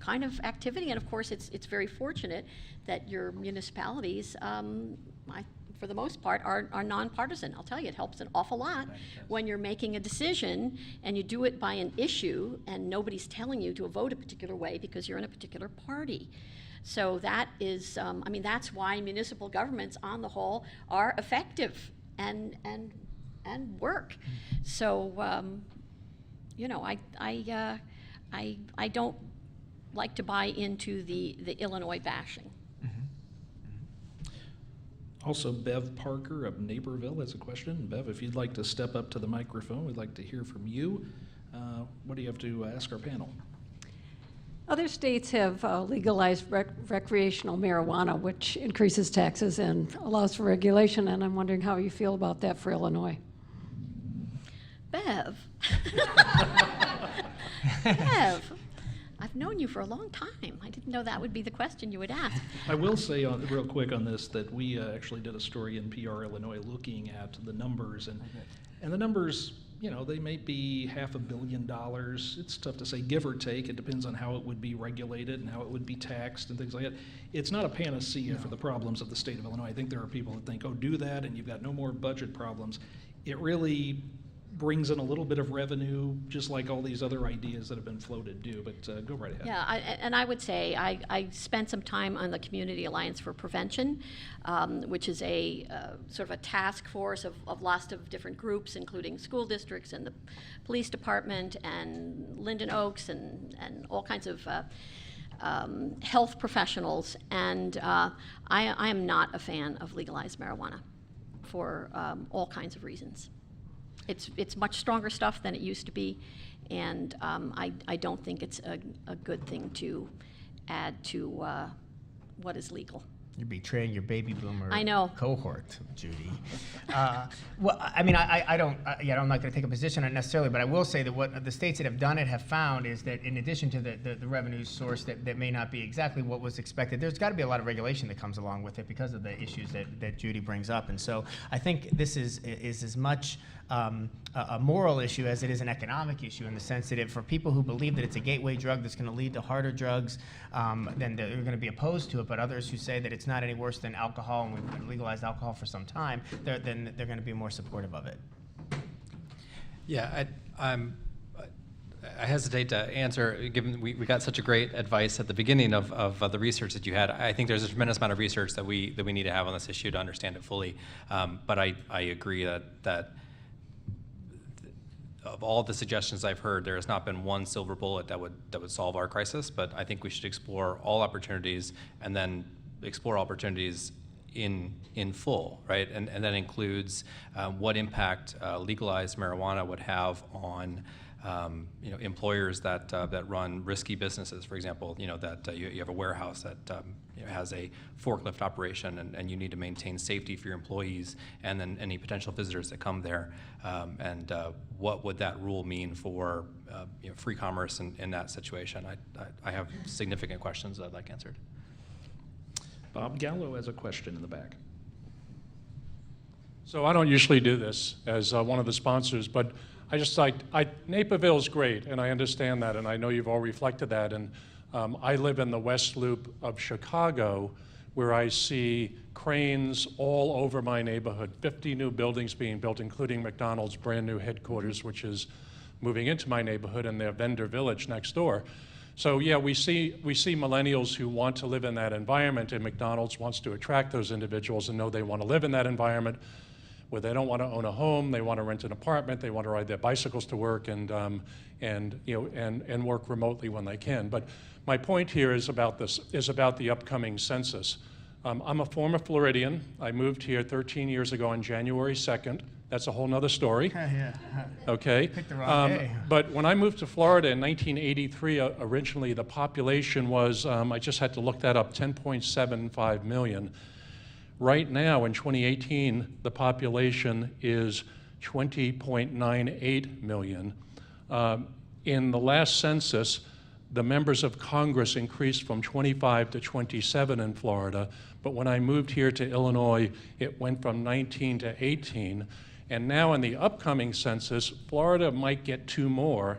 Speaker 3: kind of activity. And of course, it's very fortunate that your municipalities, for the most part, are nonpartisan. I'll tell you, it helps an awful lot when you're making a decision and you do it by an issue and nobody's telling you to vote a particular way because you're in a particular party. So that is, that's why municipal governments, on the whole, are effective and work. So, I don't like to buy into the Illinois bashing.
Speaker 1: Also, Bev Parker of Naperville has a question. Bev, if you'd like to step up to the microphone, we'd like to hear from you. What do you have to ask our panel?
Speaker 9: Other states have legalized recreational marijuana, which increases taxes and allows for regulation, and I'm wondering how you feel about that for Illinois.
Speaker 3: Bev. Bev, I've known you for a long time. I didn't know that would be the question you would ask.
Speaker 1: I will say real quick on this that we actually did a story in NPR Illinois looking at the numbers, and the numbers, they may be $500 million. It's tough to say, give or take. It depends on how it would be regulated and how it would be taxed and things like that. It's not a panacea for the problems of the state of Illinois. I think there are people that think, oh, do that and you've got no more budget problems. it really brings in a little bit of revenue, just like all these other ideas that have been floated do, but go right ahead.
Speaker 3: Yeah, and I would say I spent some time on the Community Alliance for Prevention, which is a sort of a task force of lots of different groups, including school districts and the police department and Linden Oaks and all kinds of health professionals. And I am not a fan of legalized marijuana for all kinds of reasons. It's much stronger stuff than it used to be, and I don't think it's a good thing to add to what is legal.
Speaker 2: You're betraying your baby boomer
Speaker 3: I know.
Speaker 2: cohort, Judy. Well, I mean, I'm not going to take a position on it necessarily, but I will say that what the states that have done it have found is that in addition to the revenue source that may not be exactly what was expected, there's got to be a lot of regulation that comes along with it because of the issues that Judy brings up. And so I think this is as much a moral issue as it is an economic issue, in the sense that for people who believe that it's a gateway drug that's going to lead to harder drugs, then they're going to be opposed to it. But others who say that it's not any worse than alcohol, and we've legalized alcohol for some time, then they're going to be more supportive of it.
Speaker 4: Yeah, I hesitate to answer, given we got such a great advice at the beginning of the research that you had. I think there's a tremendous amount of research that we need to have on this issue to understand it fully. But I agree that of all the suggestions I've heard, there has not been one silver bullet that would solve our crisis. But I think we should explore all opportunities, and then explore opportunities in full, right? And that includes what impact legalized marijuana would have on employers that run risky businesses. For example, that you have a warehouse that has a forklift operation, and you need to maintain safety for your employees and then any potential visitors that come there. And what would that rule mean for free commerce in that situation? I have significant questions that I'd like answered.
Speaker 1: Bob Gallo has a question in the back.
Speaker 10: So I don't usually do this as one of the sponsors, but I just Naperville's great, and I understand that, and I know you've all reflected that. And I live in the West Loop of Chicago, where I see cranes all over my neighborhood, 50 new buildings being built, including McDonald's brand new headquarters, which is moving into my neighborhood, and their vendor village next door. So yeah, we see millennials who want to live in that environment, and McDonald's wants to attract those individuals and know they want to live in that environment, where they don't want to own a home, they want to rent an apartment, they want to ride their bicycles to work and work remotely when they can. But my point here is about the upcoming census. I'm a former Floridian. I moved here 13 years ago on January 2nd. That's a whole nother story.
Speaker 2: Yeah.
Speaker 10: Okay.
Speaker 2: Picked the wrong day.
Speaker 10: But when I moved to Florida in 1983, originally the population was, I just had to look that up, 10.75 million. Right now, in 2018, the population is 20.98 million. In the last census, the members of Congress increased from 25 to 27 in Florida, but when I moved here to Illinois, it went from 19 to 18. And now in the upcoming census, Florida might get 2 more,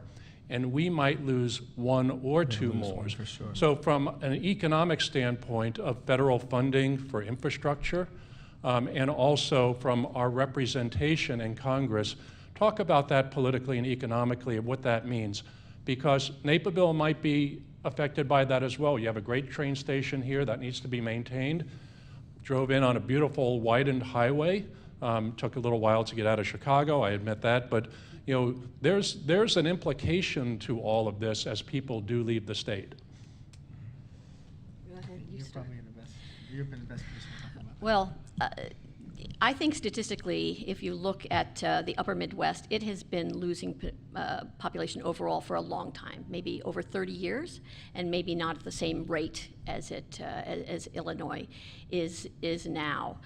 Speaker 10: and we might lose 1 or 2 more.
Speaker 2: For sure.
Speaker 10: So from an economic standpoint of federal funding for infrastructure, and also from our representation in Congress, talk about that politically and economically of what that means. Because Naperville might be affected by that as well. You have a great train station here that needs to be maintained. Drove in on a beautiful widened highway. Took a little while to get out of Chicago, I admit that, but there's an implication to all of this as people do leave the state.
Speaker 3: Go ahead, you
Speaker 2: You're
Speaker 3: start.
Speaker 2: probably you're in the best position to talk about that.
Speaker 3: Well, I think statistically, if you look at the upper Midwest, it has been losing population overall for a long time, maybe over 30 years, and maybe not at the same rate as as Illinois is now.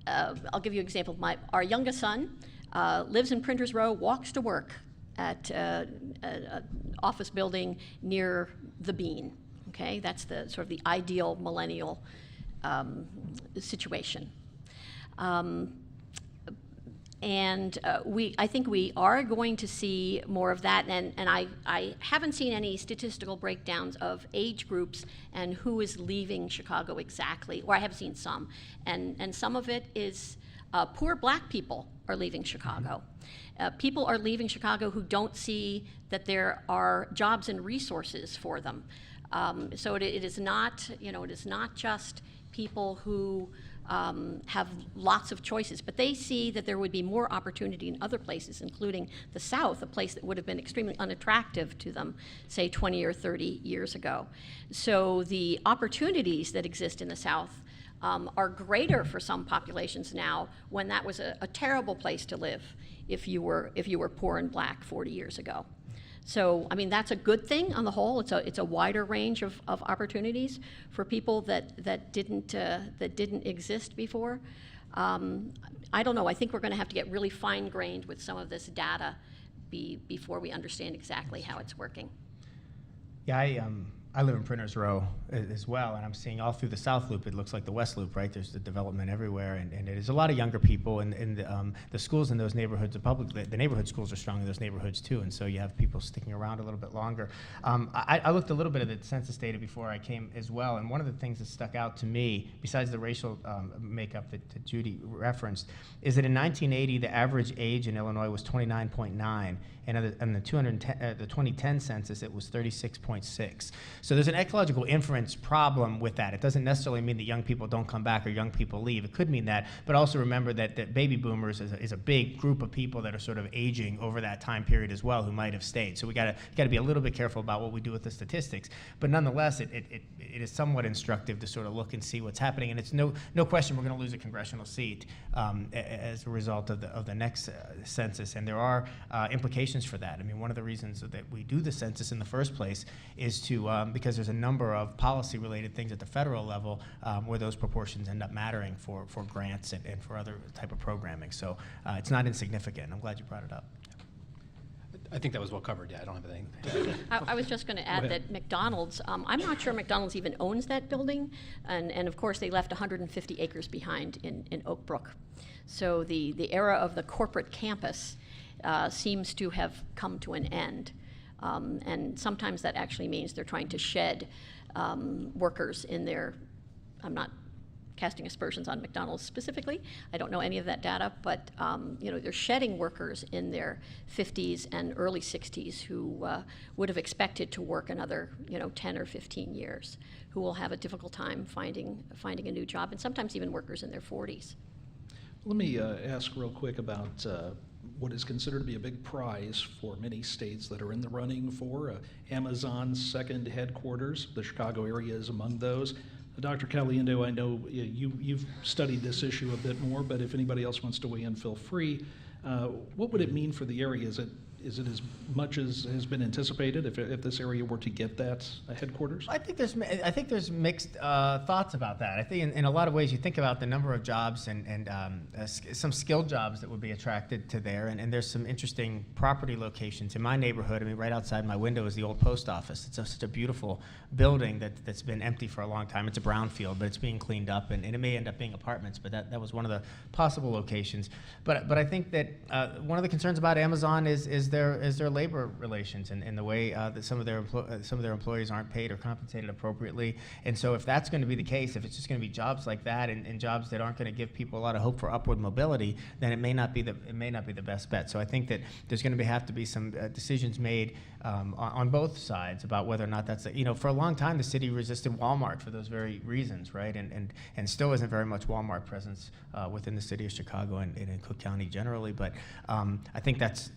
Speaker 3: I'll give you an example. Our youngest son lives in Printers Row, walks to work at an office building near the Bean. Okay, that's the sort of the ideal millennial situation. I think we are going to see more of that, and I haven't seen any statistical breakdowns of age groups and who is leaving Chicago exactly, or I have seen some, and some of it is Poor black people are leaving Chicago. People are leaving Chicago who don't see that there are jobs and resources for them. So it is not, it is not just people who have lots of choices, but they see that there would be more opportunity in other places, including the South, a place that would have been extremely unattractive to them, say 20 or 30 years ago. So the opportunities that exist in the South are greater for some populations now, when that was a terrible place to live if you were poor and black 40 years ago. So, I mean, that's a good thing on the whole. It's a wider range of opportunities for people that didn't exist before. I don't know. I think we're going to have to get really fine-grained with some of this data before we understand exactly how it's working.
Speaker 2: Yeah, I live in Printers Row as well, and I'm seeing all through the South Loop, it looks like the West Loop, right? There's the development everywhere, and there's a lot of younger people, and the schools in those neighborhoods, the neighborhood schools are strong in those neighborhoods too, and so you have people sticking around a little bit longer. I looked a little bit at the census data before I came as well, and one of the things that stuck out to me, besides the racial makeup that Judy referenced, is that in 1980, the average age in Illinois was 29.9, and in the 2010 census, it was 36.6. So there's an ecological inference problem with that. It doesn't necessarily mean that young people don't come back or young people leave. It could mean that, but also remember that baby boomers is a big group of people that are sort of aging over that time period as well, who might have stayed. So we got to be a little bit careful about what we do with the statistics. But nonetheless, it is somewhat instructive to sort of look and see what's happening. And it's no question we're going to lose a congressional seat as a result of the next census. And there are implications for that. I mean, one of the reasons that we do the census in the first place is to because there's a number of policy-related things at the federal level where those proportions end up mattering for grants and for other type of programming. So it's not insignificant. I'm glad you brought it up.
Speaker 4: I think that was well covered. Yeah, I don't have anything.
Speaker 3: I was just going to add that McDonald's, I'm not sure McDonald's even owns that building, and of course they left 150 acres behind in Oak Brook. So the era of the corporate campus seems to have come to an end. And sometimes that actually means they're trying to shed workers in their, I'm not casting aspersions on McDonald's specifically, I don't know any of that data, but they're shedding workers in their 50s and early 60s who would have expected to work another 10 or 15 years, who will have a difficult time finding a new job, and sometimes even workers in their 40s.
Speaker 1: Let me ask real quick about what is considered to be a big prize for many states that are in the running for Amazon's second headquarters. The Chicago area is among those. Dr. Caliendo, I know you've studied this issue a bit more, but if anybody else wants to weigh in, feel free. What would it mean for the area? Is it as much as has been anticipated if this area were to get that headquarters?
Speaker 2: I think there's mixed thoughts about that. I think in a lot of ways you think about the number of jobs and some skilled jobs that would be attracted to there, and there's some interesting property locations. In my neighborhood, I mean, right outside my window is the old post office. It's such a beautiful building that's been empty for a long time. It's a brownfield, but it's being cleaned up, and it may end up being apartments, but that was one of the possible locations. But I think that one of the concerns about Amazon is their labor relations and the way that some of their employees aren't paid or compensated appropriately. And so if that's going to be the case, if it's just going to be jobs like that and jobs that aren't going to give people a lot of hope for upward mobility, then it may not be the best bet. So I think that there's going to have to be some decisions made on both sides about whether or not that's for a long time the city resisted Walmart for those very reasons, right? And still isn't very much Walmart presence within the city of Chicago and in Cook County generally. But I think that's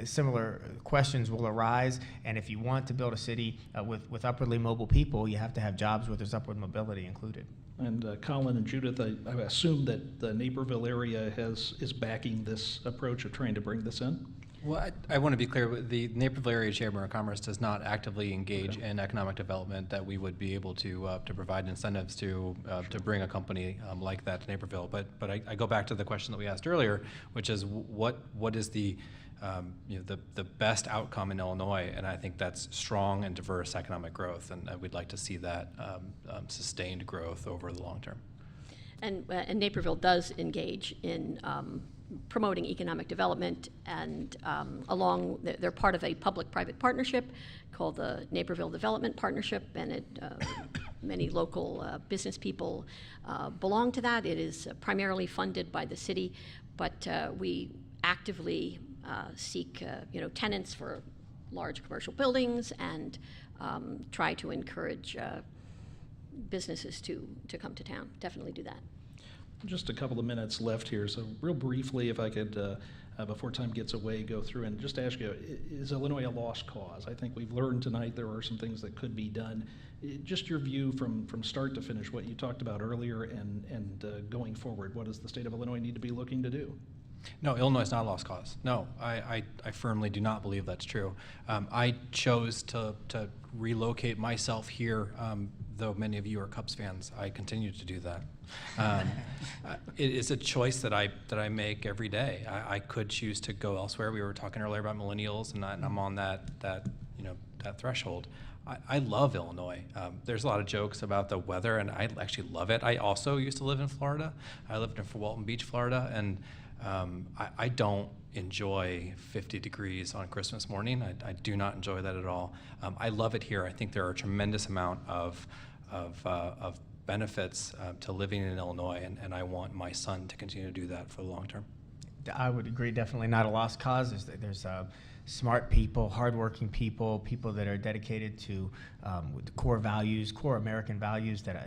Speaker 2: similar questions will arise, and if you want to build a city with upwardly mobile people, you have to have jobs where there's upward mobility included.
Speaker 1: And Colin and Judith, I assume that the Naperville area is backing this approach of trying to bring this in?
Speaker 4: Well, I want to be clear, the Naperville Area Chamber of Commerce does not actively engage in economic development that we would be able to provide incentives to bring a company like that to Naperville. But I go back to the question that we asked earlier, which is what is the best outcome in Illinois, and I think that's strong and diverse economic growth, and we'd like to see that sustained growth over the long term.
Speaker 3: And Naperville does engage in promoting economic development, and they're part of a public-private partnership called the Naperville Development Partnership, and it many local business people belong to that. It is primarily funded by the city, but we actively seek tenants for large commercial buildings and try to encourage businesses to come to town. Definitely do that.
Speaker 1: Just a couple of minutes left here, so real briefly, if I could, before time gets away, go through and just ask you, is Illinois a lost cause? I think we've learned tonight there are some things that could be done. Just your view from start to finish, what you talked about earlier, and going forward, what does the state of Illinois need to be looking to do?
Speaker 4: No, Illinois is not a lost cause. No, I firmly do not believe that's true. I chose to relocate myself here, though many of you are Cubs fans. I continue to do that. It is a choice that I make every day. I could choose to go elsewhere. We were talking earlier about millennials, and I'm on that threshold. I love Illinois. There's a lot of jokes about the weather, and I actually love it. I also used to live in Florida. I lived in Walton Beach, Florida, and I don't enjoy 50 degrees on Christmas morning. I do not enjoy that at all. I love it here. I think there are a tremendous amount of benefits to living in Illinois, and I want my son to continue to do that for the long term.
Speaker 2: I would agree, definitely not a lost cause. There's smart people, hardworking people, people that are dedicated to core values, core American values that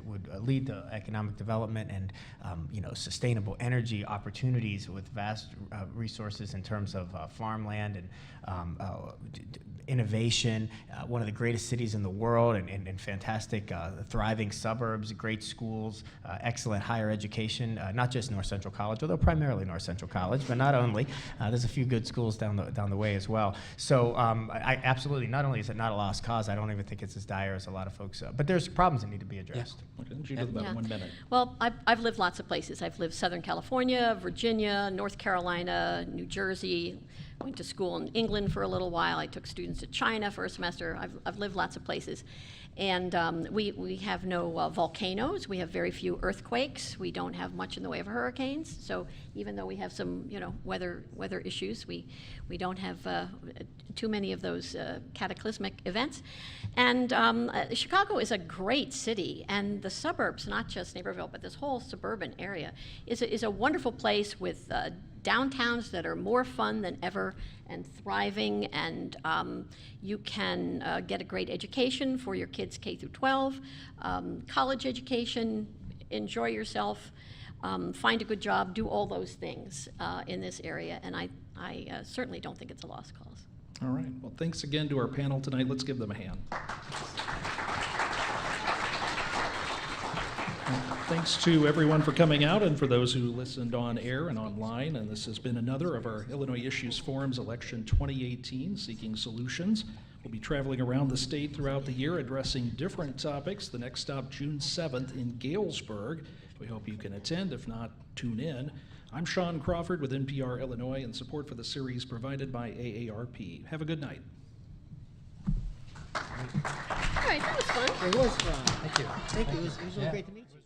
Speaker 2: would lead to economic development and sustainable energy opportunities with vast resources in terms of farmland and innovation, one of the greatest cities in the world, and fantastic thriving suburbs, great schools, excellent higher education, not just North Central College, although primarily North Central College, but not only. There's a few good schools down the way as well. So I absolutely, not only is it not a lost cause, I don't even think it's as dire as a lot of folks, but there's problems that need to be addressed.
Speaker 1: Yeah. Okay, Judith, about 1 minute.
Speaker 3: Well, I've lived lots of places. I've lived Southern California, Virginia, North Carolina, New Jersey. Went to school in England for a little while. I took students to China for a semester. I've lived lots of places. And we have no volcanoes. We have very few earthquakes. We don't have much in the way of hurricanes. So even though we have some, weather issues, we don't have too many of those cataclysmic events. And Chicago is a great city, and the suburbs, not just Naperville, but this whole suburban area, is a wonderful place with downtowns that are more fun than ever and thriving, and you can get a great education for your kids K through 12, college education, enjoy yourself, find a good job, do all those things in this area, and I certainly don't think it's a lost cause.
Speaker 1: All right. Well, thanks again to our panel tonight. Let's give them a hand. Thanks to everyone for coming out and for those who listened on air and online. And this has been another of our Illinois Issues Forum's Election 2018, Seeking Solutions. We'll be traveling around the state throughout the year addressing different topics. The next stop, June 7th in Galesburg. We hope you can attend. If not, tune in. I'm Sean Crawford with NPR Illinois, and support for the series provided by AARP. Have a good night.
Speaker 3: All right, that was fun.
Speaker 2: It was fun. Thank you. Thank you. It was really great to meet you.